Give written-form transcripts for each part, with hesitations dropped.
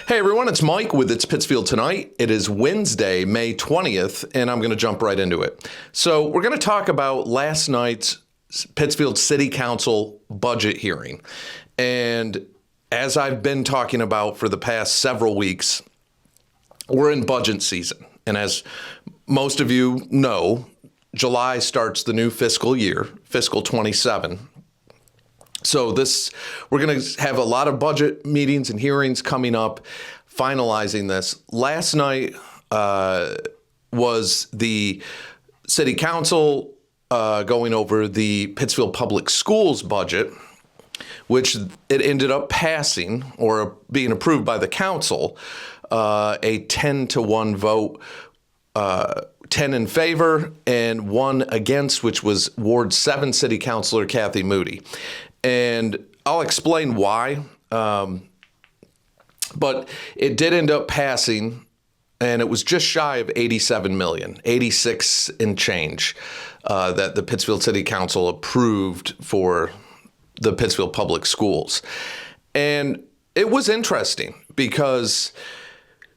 Hey everyone, it's Mike with It's Pittsfield Tonight. It is Wednesday, May 20th, and I'm going to jump right into it. So we're going to talk about last night's Pittsfield City Council budget hearing. And as I've been talking about for the past several weeks, we're in budget season. And as most of you know, July starts the new fiscal year, fiscal 27. So we're going to have a lot of budget meetings and hearings coming up, finalizing this. Last night was the city council going over the Pittsfield Public Schools budget, which it ended up passing or being approved by the council, a 10-1 vote, 10 in favor and 1 against, which was Ward 7 City Councilor Kathy Moody. And I'll explain why, but it did end up passing, and it was just shy of 87 million, 86 and change, that the Pittsfield City Council approved for the Pittsfield Public Schools. And it was interesting because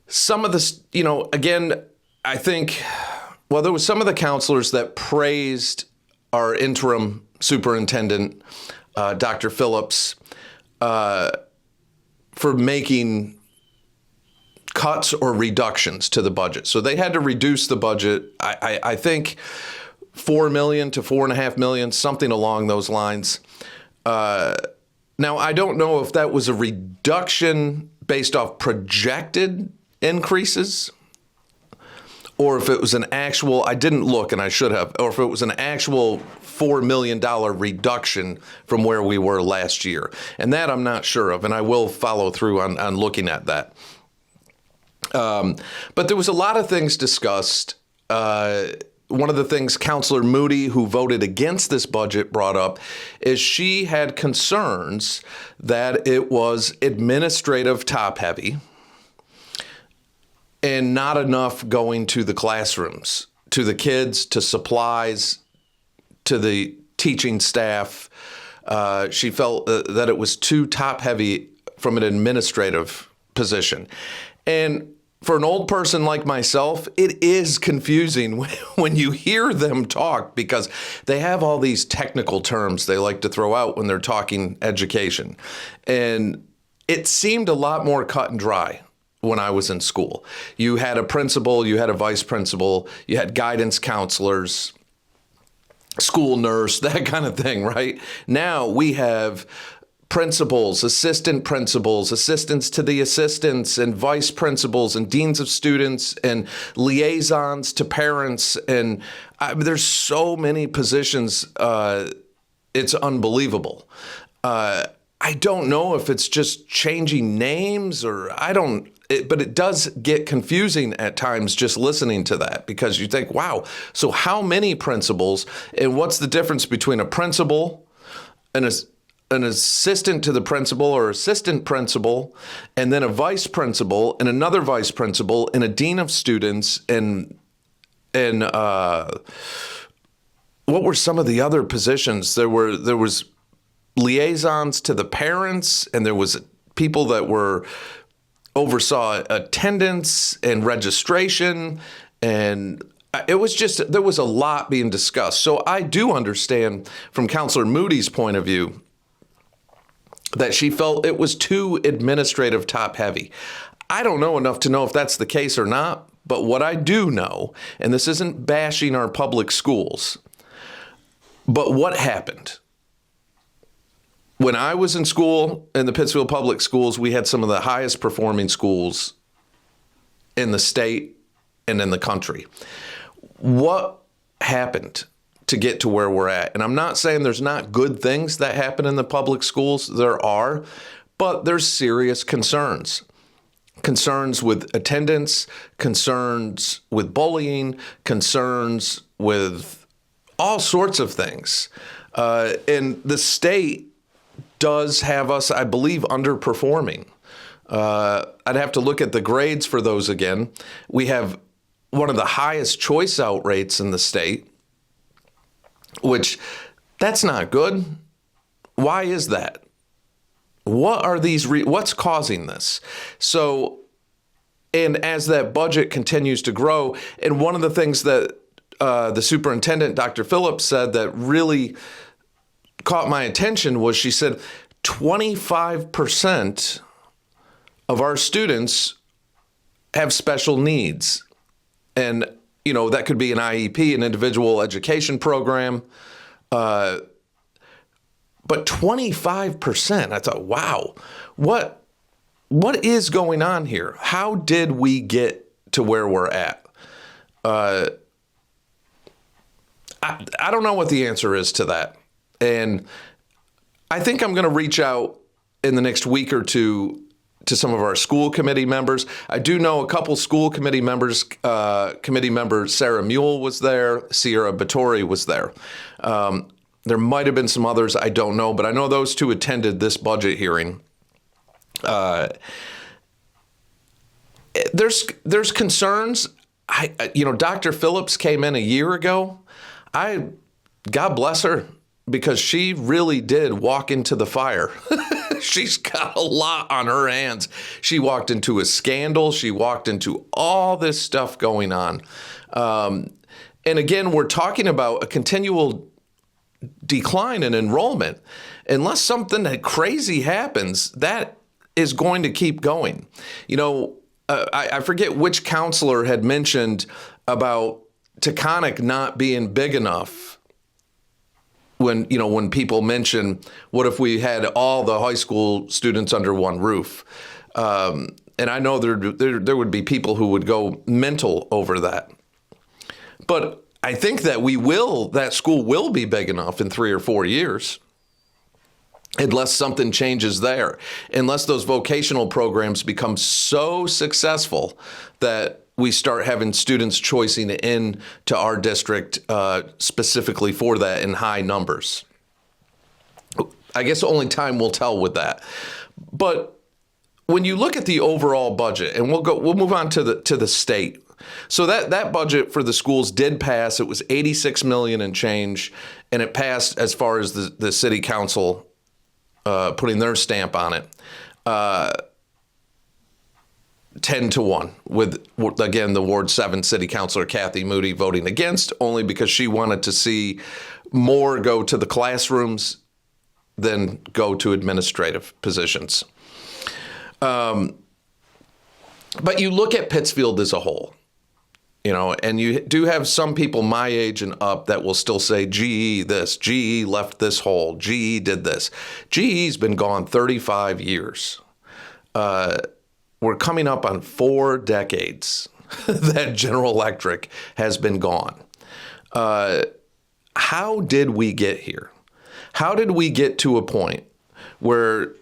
some of this, again, I think, there was some of the counselors that praised our interim superintendent, Dr. Phillips, for making cuts or reductions to the budget. So they had to reduce the budget, I think, $4 million to $4.5 million, something along those lines. Now, I don't know if that was a reduction based off projected increases, or if it was an actual, I didn't look and I should have, or if it was an actual $4 million reduction from where we were last year. And that I'm not sure of, and I will follow through on looking at that. But there was a lot of things discussed. One of the things Councilor Moody, who voted against this budget, brought up is she had concerns that it was administrative top-heavy and not enough going to the classrooms, to the kids, to supplies, to the teaching staff. She felt that it was too top-heavy from an administrative position. And for an old person like myself, it is confusing when you hear them talk because they have all these technical terms they like to throw out when they're talking education. And it seemed a lot more cut and dry when I was in school. You had a principal, you had a vice principal, you had guidance counselors, school nurse, that kind of thing, right? Now we have principals, assistants to the assistants, and vice principals, and deans of students, and liaisons to parents. And there's so many positions, it's unbelievable. I don't know if it's just changing names or but it does get confusing at times just listening to that because you think, wow, so how many principals, and what's the difference between a principal and an assistant to the principal or assistant principal, and then a vice principal and another vice principal and a dean of students and what were some of the other positions? There was liaisons to the parents, and there was people that oversaw attendance and registration, and it was just, there was a lot being discussed. So I do understand from Councilor Moody's point of view that she felt it was too administrative top heavy. I don't know enough to know if that's the case or not, but what I do know, and this isn't bashing our public schools, but what happened? When I was in school in the Pittsfield Public Schools, we had some of the highest performing schools in the state and in the country. What happened to get to where we're at? And I'm not saying there's not good things that happen in the public schools. There are, but there's serious concerns. Concerns with attendance, concerns with bullying, concerns with all sorts of things. And the state does have us, I believe, underperforming. I'd have to look at the grades for those again. We have one of the highest choice out rates in the state, which that's not good. Why is that? What are these? What's causing this? So And as that budget continues to grow, and one of the things that the superintendent, Dr. Phillips, said that really caught my attention was she said 25% of our students have special needs. And, that could be an IEP, an individual education program. But 25%, I thought, wow, what is going on here? How did we get to where we're at? I don't know what the answer is to that. And I think I'm going to reach out in the next week or two to some of our school committee members. I do know a couple school committee members. Committee member Sarah Mule was there. Sierra Battori was there. There might have been some others. I don't know. But I know those two attended this budget hearing. There's concerns. Dr. Phillips came in a year ago. God bless her, because she really did walk into the fire. She's got a lot on her hands. She walked into a scandal. She walked into all this stuff going on. And again, we're talking about a continual decline in enrollment. Unless something crazy happens, that is going to keep going. I forget which counselor had mentioned about Taconic not being big enough. When people mention, what if we had all the high school students under one roof? And I know there would be people who would go mental over that. But I think that school will be big enough in 3 or 4 years, unless something changes there, unless those vocational programs become so successful that we start having students choicing in to our district specifically for that in high numbers. I guess only time will tell with that. But when you look at the overall budget, and we'll move on to the state. So that budget for the schools did pass. It was $86 million and change, and it passed as far as the city council putting their stamp on it. 10-1 with, again, the Ward 7 city councilor Kathy Moody voting against, only because she wanted to see more go to the classrooms than go to administrative positions. But you look at Pittsfield as a whole, and you do have some people my age and up that will still say GE this, GE left this hole, GE did this. GE's been gone 35 years. We're coming up on 4 decades that General Electric has been gone. How did we get here? How did we get to a point where,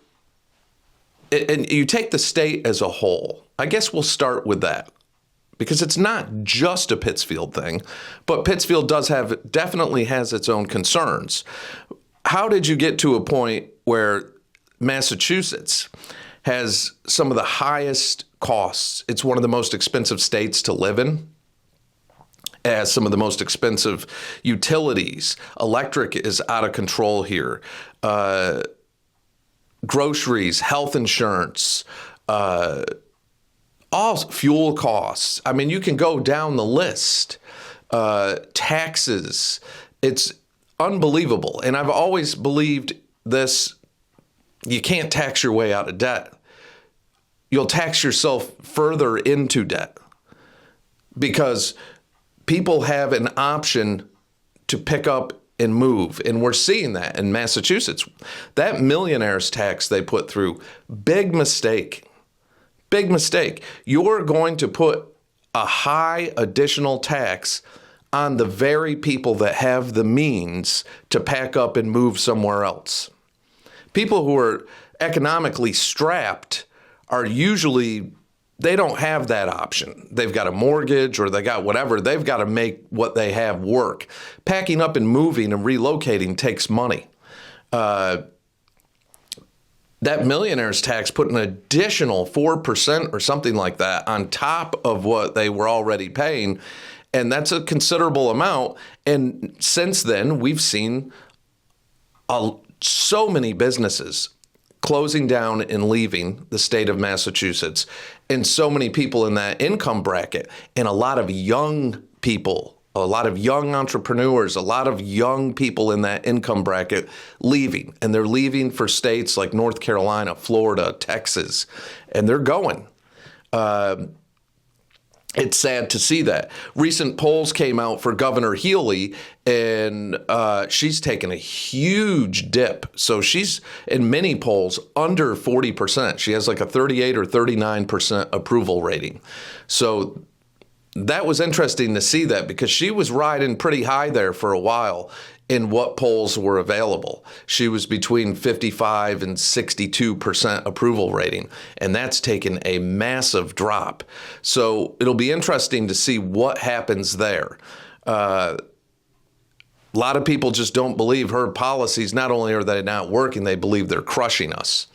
and you take the state as a whole, I guess we'll start with that, because it's not just a Pittsfield thing, but Pittsfield definitely has its own concerns. How did you get to a point where Massachusetts has some of the highest costs? It's one of the most expensive states to live in. It has some of the most expensive utilities. Electric is out of control here. Groceries, health insurance, all fuel costs. I mean, you can go down the list. Taxes. It's unbelievable. And I've always believed this. You can't tax your way out of debt. You'll tax yourself further into debt, because people have an option to pick up and move. And we're seeing that in Massachusetts. That millionaire's tax they put through, big mistake. Big mistake. You're going to put a high additional tax on the very people that have the means to pack up and move somewhere else. People who are economically strapped are usually, they don't have that option. They've got a mortgage or they got whatever. They've got to make what they have work. Packing up and moving and relocating takes money. That millionaire's tax put an additional 4% or something like that on top of what they were already paying. And that's a considerable amount. And since then, we've seen so many businesses closing down and leaving the state of Massachusetts, and so many people in that income bracket, and a lot of young people, a lot of young entrepreneurs, a lot of young people in that income bracket leaving. And they're leaving for states like North Carolina, Florida, Texas, and they're going. It's sad to see that. Recent polls came out for Governor Healy, and she's taken a huge dip. So she's, in many polls, under 40%. She has like a 38 or 39% approval rating. So that was interesting to see that, because she was riding pretty high there for a while in what polls were available. She was between 55 and 62% approval rating, and that's taken a massive drop. So it'll be interesting to see what happens there. A lot of people just don't believe her policies. Not only are they not working, they believe they're crushing us.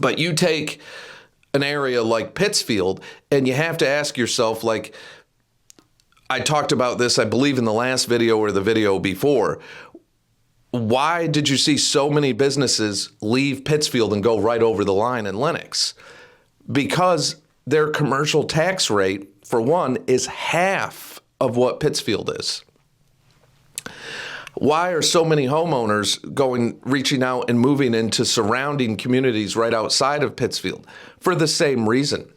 But you take an area like Pittsfield, and you have to ask yourself, like, I talked about this, I believe, in the last video or the video before. Why did you see so many businesses leave Pittsfield and go right over the line in Lenox? Because their commercial tax rate, for one, is half of what Pittsfield is. Why are so many homeowners reaching out and moving into surrounding communities right outside of Pittsfield? For the same reason.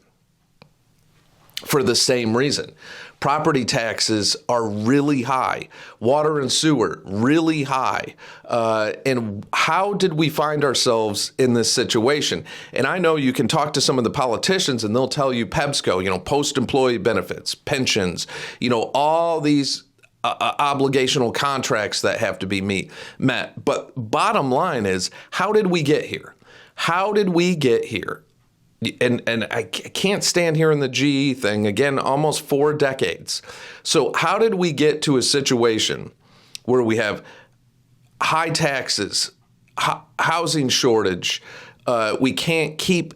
Property taxes are really high. Water and sewer, really high. And how did we find ourselves in this situation? And I know you can talk to some of the politicians and they'll tell you PEBSCO, post-employee benefits, pensions, all these obligational contracts that have to be met. But bottom line is, how did we get here? How did we get here? And I can't stand here in the GE thing, again, almost 4 decades. So how did we get to a situation where we have high taxes, housing shortage, we can't keep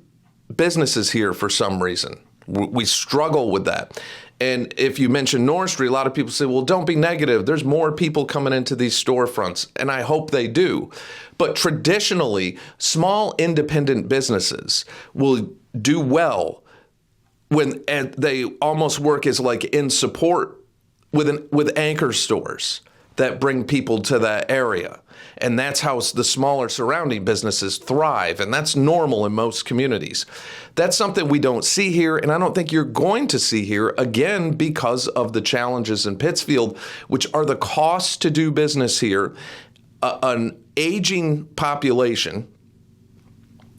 businesses here for some reason? We struggle with that. And if you mention North Street, a lot of people say, well, don't be negative. There's more people coming into these storefronts, and I hope they do. But traditionally, small independent businesses will do well when they almost work as like in support with anchor stores that bring people to that area. And that's how the smaller surrounding businesses thrive. And that's normal in most communities. That's something we don't see here. And I don't think you're going to see here, again, because of the challenges in Pittsfield, which are the costs to do business here, an aging population,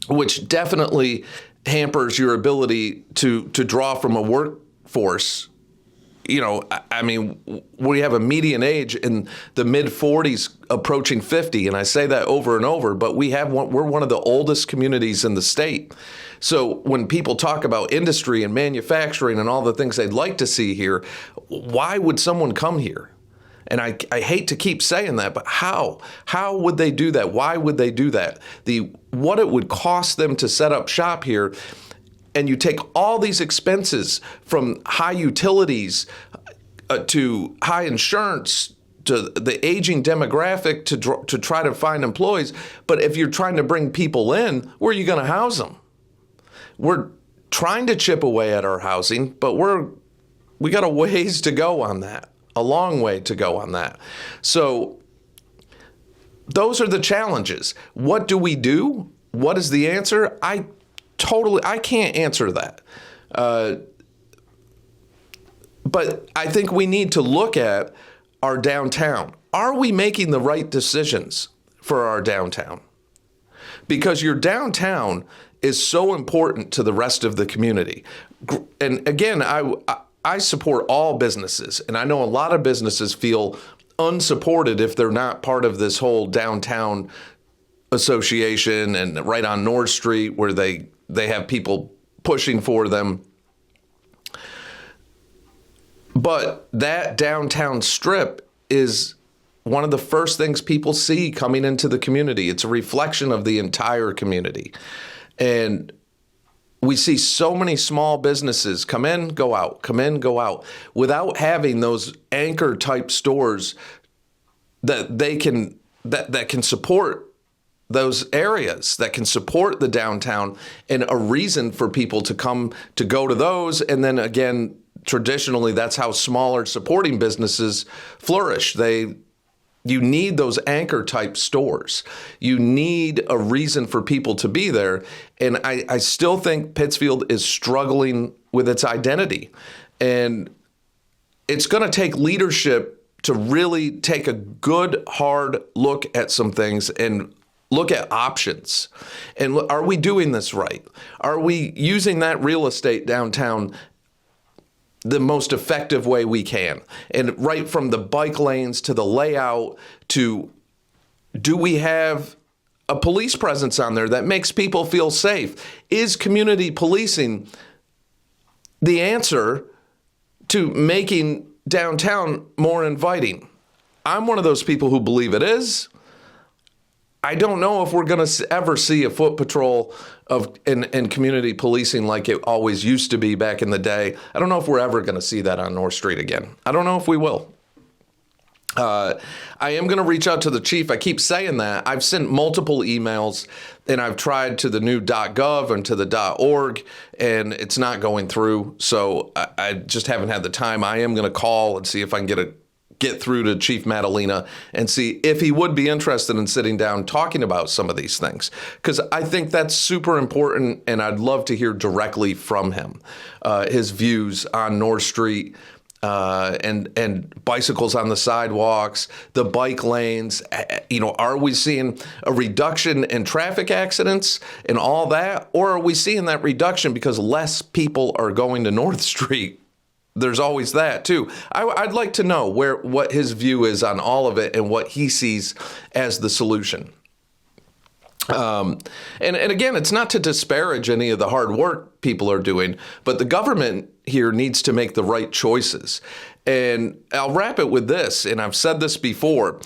which definitely hampers your ability to draw from a workforce. I mean, we have a median age in the mid-40s approaching 50, and I say that over and over, but we're one of the oldest communities in the state. So when people talk about industry and manufacturing and all the things they'd like to see here, why would someone come here? And I hate to keep saying that, but how? How would they do that? Why would they do that? What it would cost them to set up shop here. And you take all these expenses from high utilities to high insurance to the aging demographic to try to find employees. But if you're trying to bring people in, where are you going to house them? We're trying to chip away at our housing, but we got a ways to go on that, a long way to go on that. So those are the challenges. What do we do? What is the answer? I can't answer that. But I think we need to look at our downtown. Are we making the right decisions for our downtown? Because your downtown is so important to the rest of the community. And again, I support all businesses, and I know a lot of businesses feel unsupported if they're not part of this whole downtown association and right on North Street where they have people pushing for them. But that downtown strip is one of the first things people see coming into the community. It's a reflection of the entire community. And we see so many small businesses come in, go out, without having those anchor type stores that can support those areas that can support the downtown and a reason for people to come to go to those. And then again, traditionally, that's how smaller supporting businesses flourish. You need those anchor type stores. You need a reason for people to be there. And I still think Pittsfield is struggling with its identity. And it's going to take leadership to really take a good, hard look at some things and look at options. And are we doing this right? Are we using that real estate downtown the most effective way we can? And right from the bike lanes to the layout to, do we have a police presence on there that makes people feel safe? Is community policing the answer to making downtown more inviting? I'm one of those people who believe it is. I don't know if we're going to ever see a foot patrol and community policing like it always used to be back in the day. I don't know if we're ever going to see that on North Street again. I don't know if we will. I am going to reach out to the chief. I keep saying that. I've sent multiple emails, and I've tried to the new .gov and to the .org, and it's not going through. So I just haven't had the time. I am going to call and see if I can get through to Chief Madalena and see if he would be interested in sitting down talking about some of these things, because I think that's super important, and I'd love to hear directly from him his views on North Street and bicycles on the sidewalks, the bike lanes. Are we seeing a reduction in traffic accidents and all that, or are we seeing that reduction because less people are going to North Street? There's always that too. I'd like to know what his view is on all of it and what he sees as the solution. And again, it's not to disparage any of the hard work people are doing, but the government here needs to make the right choices. And I'll wrap it with this, and I've said this before.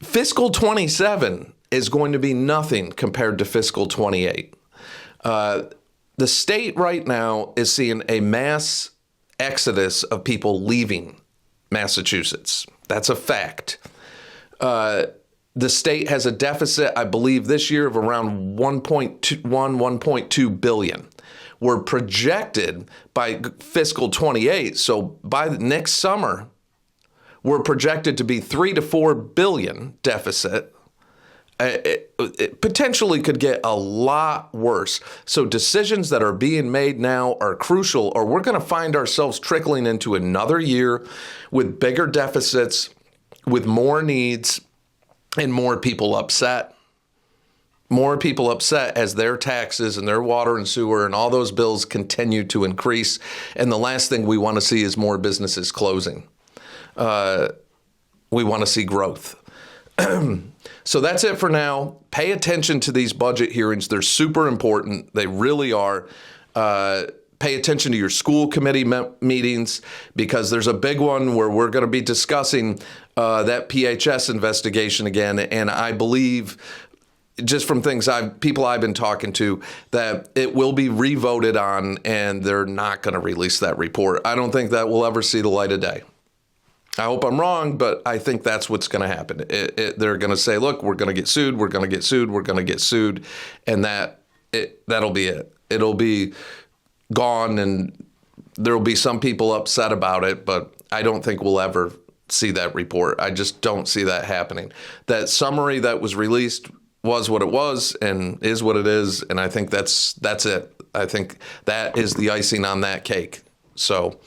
Fiscal 27 is going to be nothing compared to fiscal 28. The state right now is seeing a mass exodus of people leaving Massachusetts. That's a fact. The state has a deficit, I believe, this year of around 1.2 billion. We're projected by fiscal 28, so by next summer, we're projected to be 3 to 4 billion deficit. It potentially could get a lot worse. So decisions that are being made now are crucial, or we're going to find ourselves trickling into another year with bigger deficits, with more needs, and more people upset. More people upset as their taxes and their water and sewer and all those bills continue to increase. And the last thing we want to see is more businesses closing. We want to see growth. So that's it for now. Pay attention to these budget hearings. They're super important. They really are. Pay attention to your school committee meetings, because there's a big one where we're going to be discussing that PHS investigation again. And I believe, just from people I've been talking to, that it will be revoted on, and they're not going to release that report. I don't think that will ever see the light of day. I hope I'm wrong, but I think that's what's going to happen. They're going to say, look, we're going to get sued, we're going to get sued, we're going to get sued, and that'll be it. It'll be gone, and there'll be some people upset about it, but I don't think we'll ever see that report. I just don't see that happening. That summary that was released was what it was and is what it is, and I think that's it. I think that is the icing on that cake. So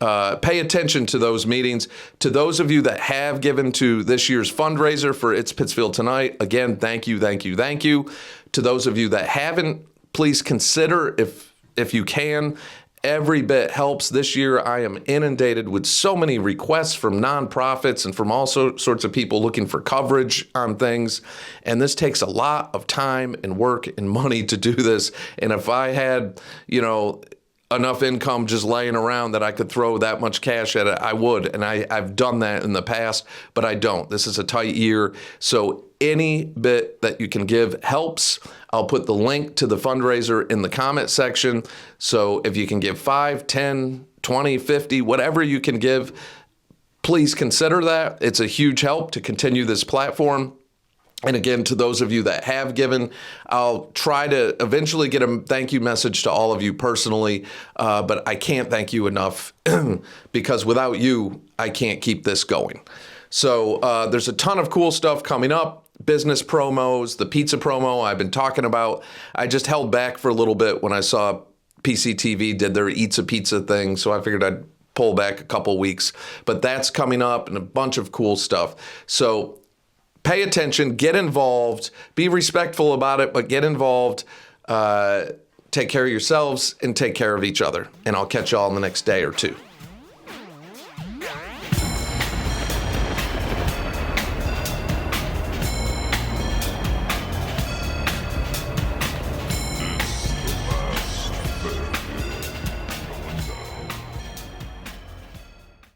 pay attention to those meetings. To those of you that have given to this year's fundraiser for It's Pittsfield Tonight, again, thank you, thank you, thank you. To those of you that haven't, please consider, if you can. Every bit helps. This year, I am inundated with so many requests from nonprofits and from all sorts of people looking for coverage on things. And this takes a lot of time and work and money to do this. And if I had, enough income just laying around that I could throw that much cash at it, I would. And I've done that in the past, but I don't. This is a tight year. So any bit that you can give helps. I'll put the link to the fundraiser in the comment section. So if you can give 5, 10, 20, 50, whatever you can give, please consider that. It's a huge help to continue this platform. And again, to those of you that have given, I'll try to eventually get a thank you message to all of you personally, but I can't thank you enough because without you, I can't keep this going. So there's a ton of cool stuff coming up, business promos, the pizza promo I've been talking about. I just held back for a little bit when I saw PCTV did their Eats a Pizza thing, so I figured I'd pull back a couple weeks. But that's coming up and a bunch of cool stuff. So pay attention, get involved, be respectful about it, but get involved. Take care of yourselves and take care of each other. And I'll catch y'all in the next day or two.